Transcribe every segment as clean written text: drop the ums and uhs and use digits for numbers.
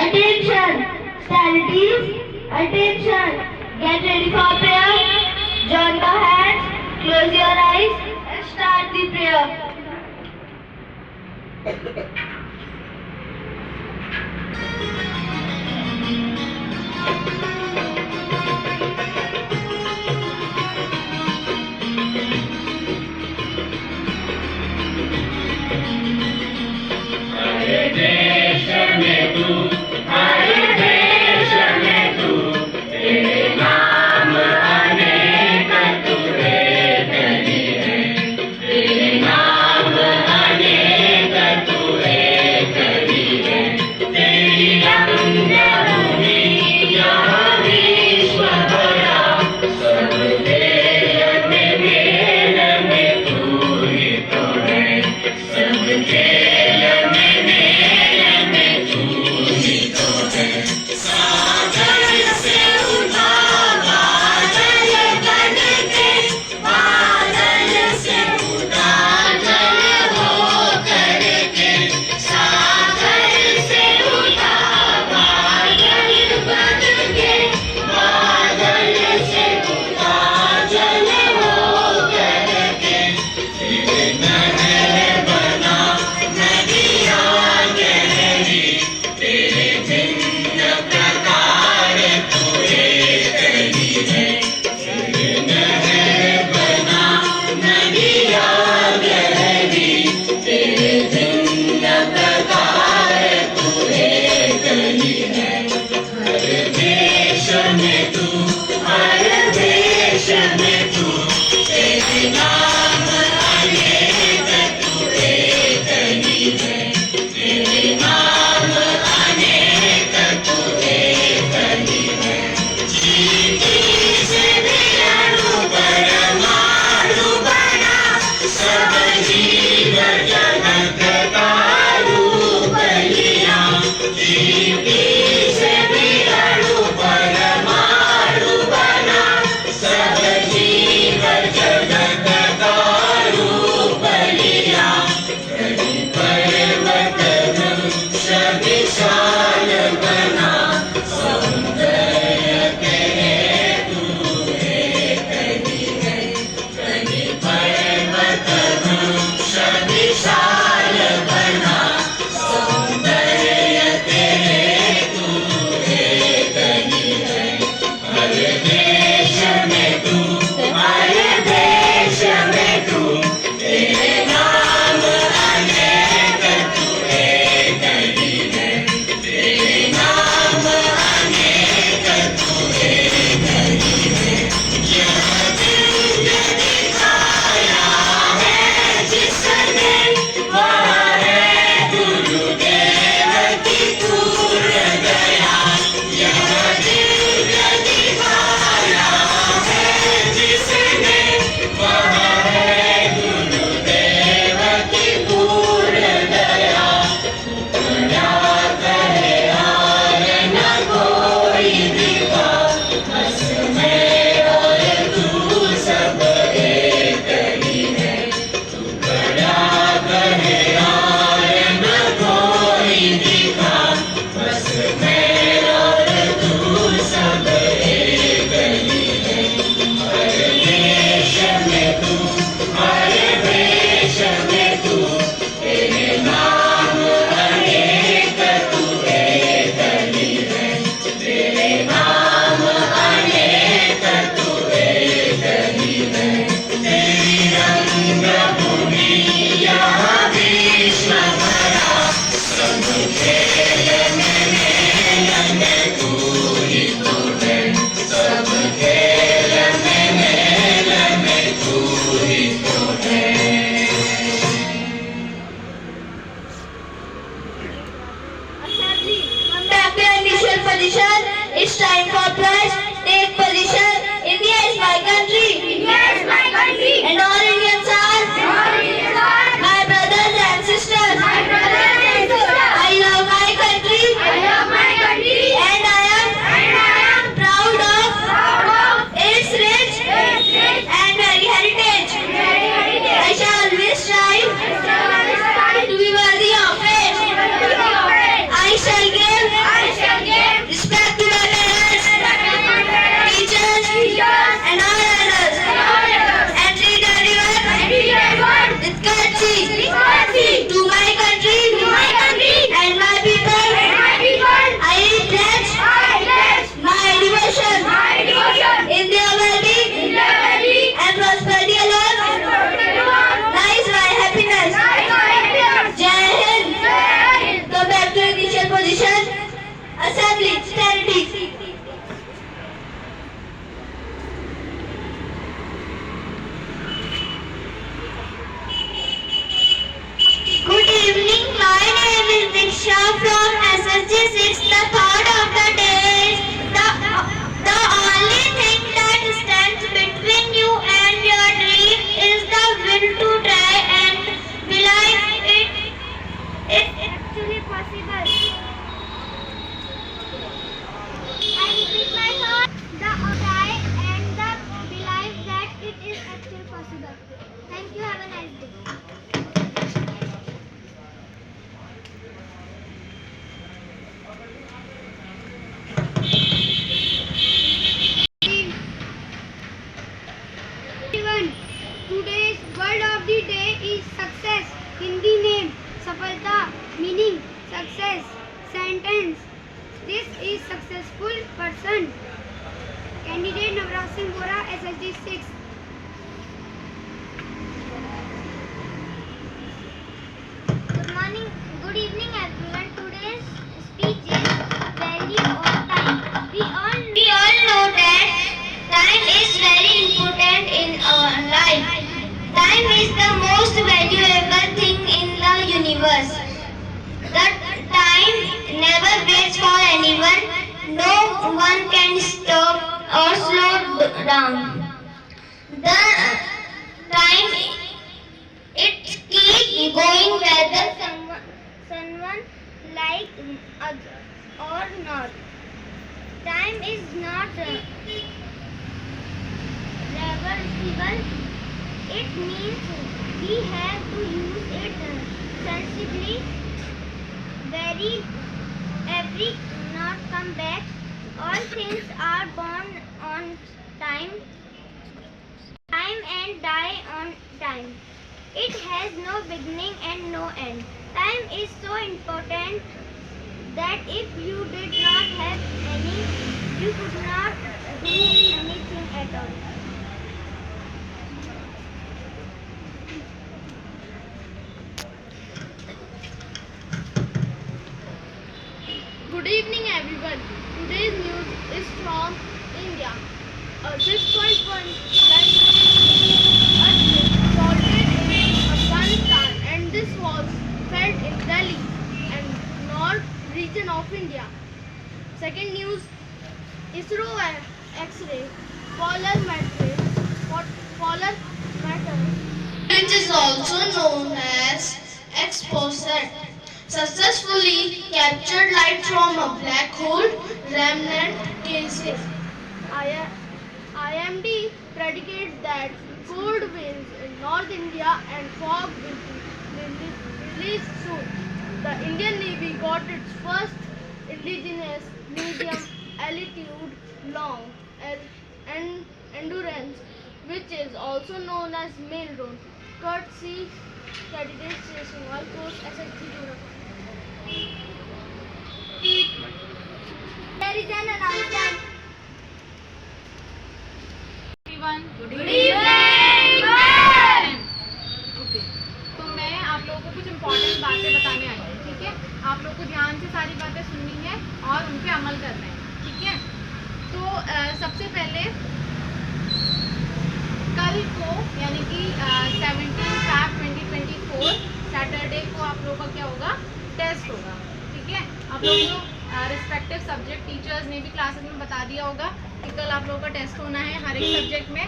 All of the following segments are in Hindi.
Attention! Stand attention! Get ready for prayer. Join your hands, close your eyes and start the prayer. It's time for pledge. Take position. India is my country. India is my country. And all Indians are. All Indians are. My brothers and sisters. My brothers and sisters. I love my country. I love my country. And I am proud of its rich and very heritage. I shall always strive to be worthy of it. I shall give students. This is successful person. Candidate Navraj Singh Bora, SSD 6. Good morning, good evening everyone. Today's speech is value of time. We all know that time is very important in our life. Time is the most valuable thing in the universe. That time never waits for anyone. No one can stop or slow down. The time it keeps going whether someone like us or not. Time is not reversible. It means we have to use it sensibly. Every not come back. All things are born on time. Time and die on time. It has no beginning and no end. Time is so important that if you did not have any, you could not do anything at all. Good evening everyone. Today's news is from India. A 6.1 earthquake salted in Afghanistan, and this was felt in Delhi and north region of India. Second news, ISRO X-ray polar matter, Which is also known as exposure, successfully captured light from a black hole remnant cases. IMD predicted that cold winds in North India and fog will be released soon. The Indian Navy got its first indigenous medium altitude long endurance, which is also known as mail drone, courtesy candidate station all course SSG There is an announcement. everyone. Good evening, ma'am. Okay, तो मैं आप लोगों को कुछ इम्पोर्टेंट बातें बताने आई हूँ, ठीक है। आप लोग को ध्यान से सारी बातें सुननी है और उन पे अमल करना है, ठीक है। तो सबसे पहले कल को यानी कि 17 Feb 2024 सैटरडे को आप लोगों का क्या होगा, टेस्ट होगा, ठीक है। आप लोगों को रिस्पेक्टिव सब्जेक्ट टीचर्स ने भी क्लासेस में बता दिया होगा कि कल आप लोगों का टेस्ट होना है हर एक सब्जेक्ट में।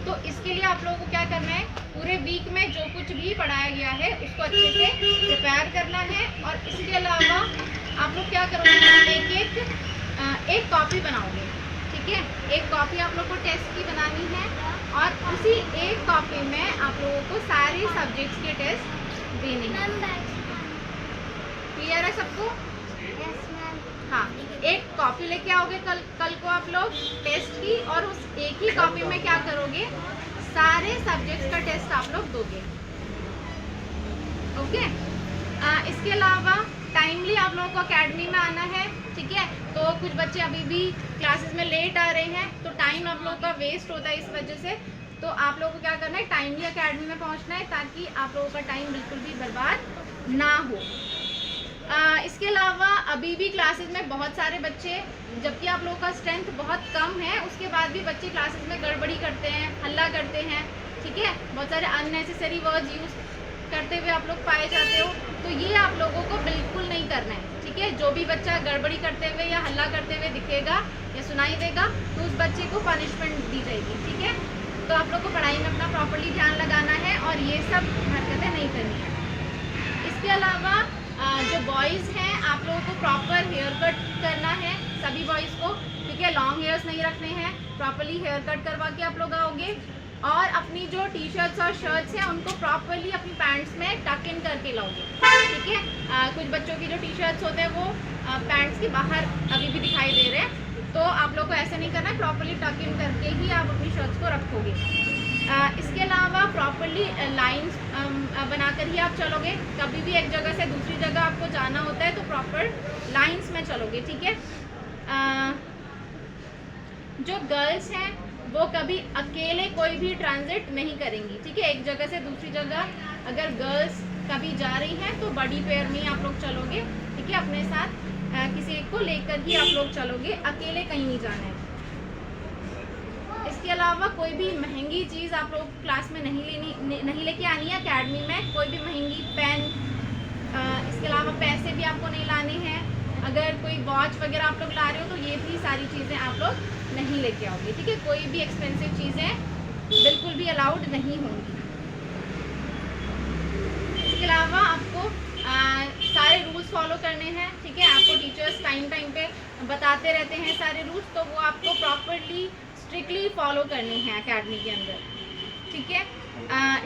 तो इसके लिए आप लोगों को क्या करना है, पूरे वीक में जो कुछ भी पढ़ाया गया है उसको अच्छे से प्रिपेयर करना है। और इसके अलावा आप लोग क्या करोगे, एक कॉपी बनाओगे, ठीक है। एक कॉपी आप लोग को टेस्ट की बनानी है और उसी एक कॉपी में आप लोगों को सारे सब्जेक्ट्स के टेस्ट देने हैं। क्लियर है सबको? हाँ, एक कॉपी लेके आओगे कल को आप लोग टेस्ट की, और उस एक ही कॉपी में क्या करोगे, सारे सब्जेक्ट्स का टेस्ट आप लोग दोगे, ओके। इसके अलावा टाइमली आप लोगों को एकेडमी में आना है, ठीक है। तो कुछ बच्चे अभी भी क्लासेस में लेट आ रहे हैं, तो टाइम आप लोगों का वेस्ट होता है इस वजह से। तो आप लोगों को क्या करना है, टाइमली एकेडमी में पहुंचना है ताकि आप लोगों का टाइम बिल्कुल भी बर्बाद ना हो। इसके अलावा अभी भी क्लासेस में बहुत सारे बच्चे, जबकि आप लोगों का स्ट्रेंथ बहुत कम है, उसके बाद भी बच्चे क्लासेस में गड़बड़ी करते हैं, हल्ला करते हैं, ठीक है। बहुत सारे अननेसेसरी वर्ड्स यूज़ करते हुए आप लोग पाए जाते हो, तो ये आप लोगों को बिल्कुल नहीं करना है, ठीक है। जो भी बच्चा गड़बड़ी करते हुए या हल्ला करते हुए दिखेगा या सुनाई देगा तो उस बच्चे को पनिशमेंट दी जाएगी, ठीक है। तो आप लोग को पढ़ाई में अपना प्रॉपर्ली ध्यान लगाना है और ये सब हरकतें नहीं करनी है। इसके अलावा जो बॉयज़ हैं आप लोगों को प्रॉपर हेयर कट करना है, सभी बॉयज़ को, ठीक है। लॉन्ग हेयर्स नहीं रखने हैं, प्रॉपरली हेयर कट करवा के आप लोग आओगे। और अपनी जो टी शर्ट्स और शर्ट्स हैं उनको प्रॉपरली अपनी पैंट्स में टक इन करके लाओगे, ठीक है। कुछ बच्चों की जो टी शर्ट्स होते हैं वो पैंट्स के बाहर अभी भी दिखाई दे रहे हैं, तो आप लोग को ऐसे नहीं करना है, प्रॉपरली टक इन करके ही आप अपनी शर्ट्स को रखोगे। इसके अलावा प्रॉपरली लाइंस बनाकर ही आप चलोगे। कभी भी एक जगह से दूसरी जगह आपको जाना होता है तो प्रॉपर लाइंस में चलोगे, ठीक है। जो गर्ल्स हैं वो कभी अकेले कोई भी ट्रांजिट नहीं करेंगी, ठीक है। एक जगह से दूसरी जगह अगर गर्ल्स कभी जा रही हैं तो बड़ी पेयर में आप लोग चलोगे, ठीक है। अपने साथ किसी एक को लेकर ही आप लोग चलोगे, अकेले कहीं नहीं जाना है। इसके अलावा कोई भी महंगी चीज़ आप लोग क्लास में नहीं लेके आनी है अकेडमी में, कोई भी महंगी पेन, इसके अलावा पैसे भी आपको नहीं लाने हैं। अगर कोई वॉच वगैरह आप लोग ला रहे हो तो ये भी सारी चीज़ें आप लोग नहीं लेके आओगे, ठीक है। कोई भी एक्सपेंसिव चीज़ें बिल्कुल भी अलाउड नहीं होंगी। इसके अलावा आपको सारे रूल्स फॉलो करने हैं, ठीक है। आपको टीचर्स टाइम पे बताते रहते हैं सारे रूल्स, तो वो आपको प्रॉपरली स्ट्रिक्टली फॉलो करने हैं एकेडमी के अंदर, ठीक है।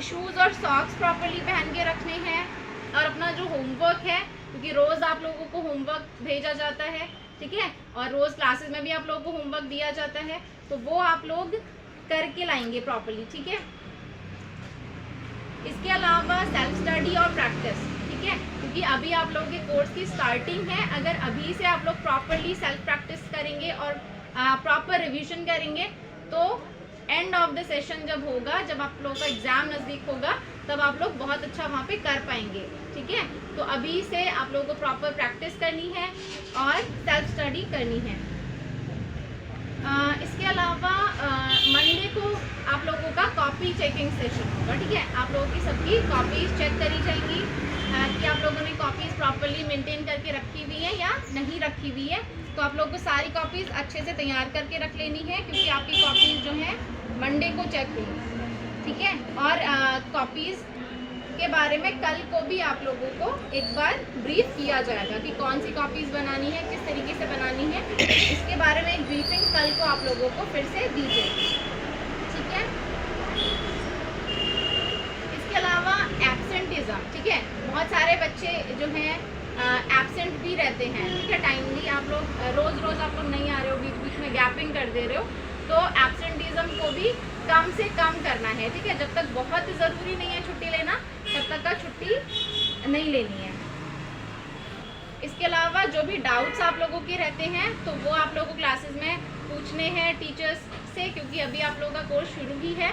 शूज़ और सॉक्स प्रॉपरली पहन के रखने हैं। और अपना जो होमवर्क है, क्योंकि रोज़ आप लोगों को होमवर्क भेजा जाता है, ठीक है, और रोज़ क्लासेस में भी आप लोगों को होमवर्क दिया जाता है, तो वो आप लोग करके लाएंगे प्रॉपरली, ठीक है। इसके अलावा सेल्फ स्टडी और प्रैक्टिस, ठीक है, क्योंकि अभी आप लोगों के कोर्स की स्टार्टिंग है। अगर अभी से आप लोग प्रॉपरली सेल्फ प्रैक्टिस करेंगे और प्रॉपर रिवीजन करेंगे तो एंड ऑफ द सेशन जब होगा, जब आप लोगों का एग्ज़ाम नज़दीक होगा, तब आप लोग बहुत अच्छा वहाँ पे कर पाएंगे, ठीक है। तो अभी से आप लोगों को प्रॉपर प्रैक्टिस करनी है और सेल्फ स्टडी करनी है। इसके अलावा मंडे को आप लोगों का कॉपी चेकिंग सेशन होगा, ठीक है। आप लोगों की सबकी कॉपीज चेक करी जाएंगी कि आप लोगों ने कॉपीज़ प्रॉपरली मेंटेन करके रखी हुई है या नहीं रखी हुई है। तो आप लोगों को सारी कॉपीज़ अच्छे से तैयार करके रख लेनी है, क्योंकि आपकी कॉपीज़ जो हैं मंडे को चेक होंगी, ठीक है। और कॉपीज़ के बारे में कल को भी आप लोगों को एक बार ब्रीफ किया जाएगा कि कौन सी कॉपीज़ बनानी है, किस तरीके से बनानी है। इसके बारे में एक ब्रीफिंग कल को आप लोगों को फिर से दी जाएगी, ठीक है। इसके अलावा एब्सेंटिज्म, ठीक है, बहुत सारे बच्चे जो हैं एब्सेंट भी रहते हैं, ठीक है। टाइमली आप लोग रोज़ आप लोग नहीं आ रहे हो, बीच बीच में गैपिंग कर दे रहे हो, तो एब्सेंटिज्म को भी कम से कम करना है, ठीक है। जब तक बहुत ज़रूरी नहीं है छुट्टी लेना, तब तक का छुट्टी नहीं लेनी है। इसके अलावा जो भी डाउट्स आप लोगों के रहते हैं तो वो आप लोगों को क्लासेस में पूछने हैं टीचर्स से, क्योंकि अभी आप लोगों का कोर्स शुरू ही है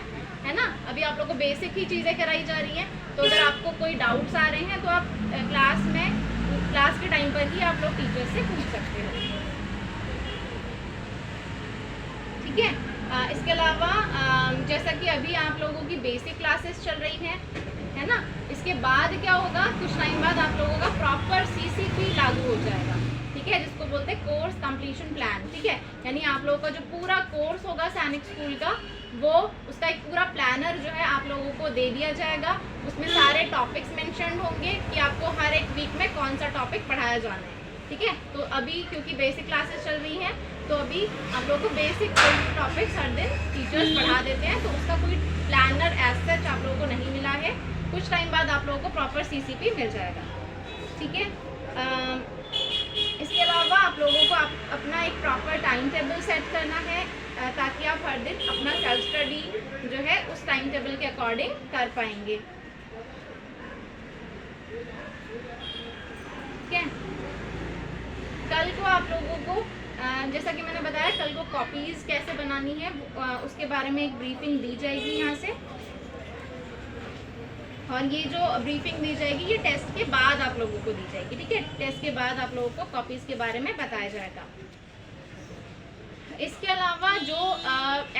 ना। अभी आप लोगों को बेसिक ही चीज़ें कराई जा रही हैं, तो अगर आपको कोई डाउट्स आ रहे हैं तो आप क्लास के टाइम पर ही आप लोग टीचर से पूछ सकते हो, ठीक है। इसके अलावा जैसा कि अभी आप लोगों की बेसिक क्लासेस चल रही हैं, है ना, इसके बाद क्या होगा, कुछ टाइम बाद आप लोगों का प्रॉपर CCP लागू हो जाएगा, ठीक है, जिसको बोलते हैं कोर्स कंप्लीशन प्लान, ठीक है। यानी आप लोगों का जो पूरा कोर्स होगा सैनिक स्कूल का, वो उसका एक पूरा प्लानर जो है आप लोगों को दे दिया जाएगा। उसमें सारे टॉपिक्स मेंशन होंगे कि आपको हर एक वीक में कौन सा टॉपिक पढ़ाया जाना है, ठीक है। तो अभी क्योंकि बेसिक क्लासेस चल रही हैं, तो अभी आप लोगों को बेसिक टॉपिक्स हर दिन टीचर्स पढ़ा देते हैं, तो उसका कोई प्लानर एज सच आप लोगों को नहीं मिला है। कुछ टाइम बाद आप लोगों को प्रॉपर CCP मिल जाएगा, ठीक है। इसके अलावा आप लोगों को अपना एक प्रॉपर टाइम टेबल सेट करना है, ताकि आप हर दिन अपना सेल्फ स्टडी जो है उस टाइम टेबल के अकॉर्डिंग कर पाएंगे, ठीक है। कल को आप लोगों को जैसा कि मैंने बताया, कल को कॉपीज़ कैसे बनानी है उसके बारे में एक ब्रीफिंग दी जाएगी यहाँ से। और ये जो ब्रीफिंग दी जाएगी ये टेस्ट के बाद आप लोगों को दी जाएगी, ठीक है। टेस्ट के बाद आप लोगों को कॉपीज़ के बारे में बताया जाएगा। इसके अलावा जो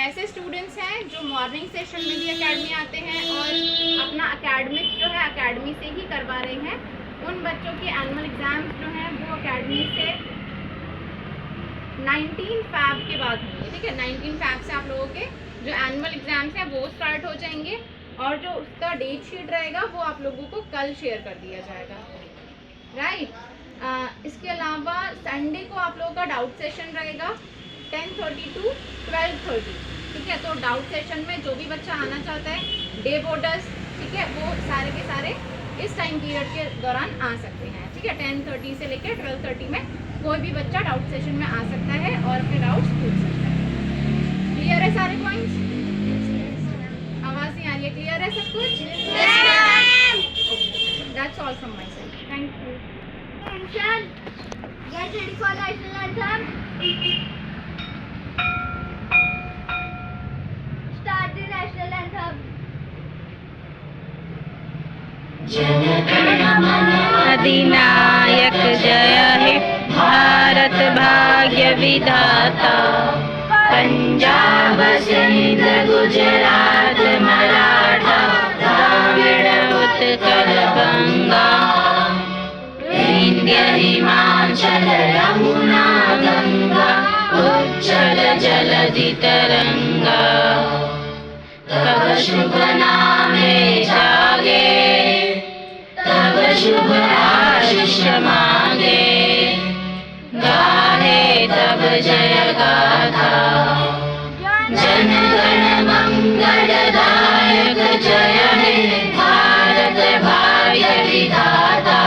ऐसे स्टूडेंट्स हैं जो मॉर्निंग सेशन में भी एकेडमी आते हैं और अपना एकेडमिक जो है एकेडमी से ही करवा रहे हैं, उन बच्चों के एनुअल एग्ज़ाम्स जो हैं वो एकेडमी से 19 फ़ैब के बाद होंगे, ठीक है। 19 फ़ैब से आप लोगों के जो एनुअल एग्ज़ाम्स हैं वो स्टार्ट हो जाएंगे, और जो उसका डेट शीट रहेगा वो आप लोगों को कल शेयर कर दिया जाएगा, राइट। इसके अलावा संडे को आप लोगों का डाउट सेशन रहेगा 10:30 to 12:30, ठीक है। तो डाउट सेशन में जो भी बच्चा आना चाहता है, डे बोर्डर्स, ठीक है, वो सारे के सारे इस टाइम पीरियड के दौरान आ सकते हैं, ठीक है। 10:30 से लेकर 12:30 में कोई भी बच्चा डाउट सेशन में आ सकता है और अपने डाउट्स पूछ सकता है। क्लियर है सारे पॉइंट्स? आवाज़ नहीं आ रही है? क्लियर है सब कुछ? That's all from my side, thank you. Attention. Get ready for national anthem. Start the national anthem. अधिनायक जय हे भारत भाग्य विधाता पंजाब सिंध गुजरात मराठा द्राविड़ उत्कल गंगा विंध्य हिमाचल यमुना गंगा उच्चल जलधि तरंगा तब शुभ नामे जागे तब शुभ आशीष मांगे गाहे तब जय गाथा जन गण मंगलदायक जय हे भारत भाग्य विधाता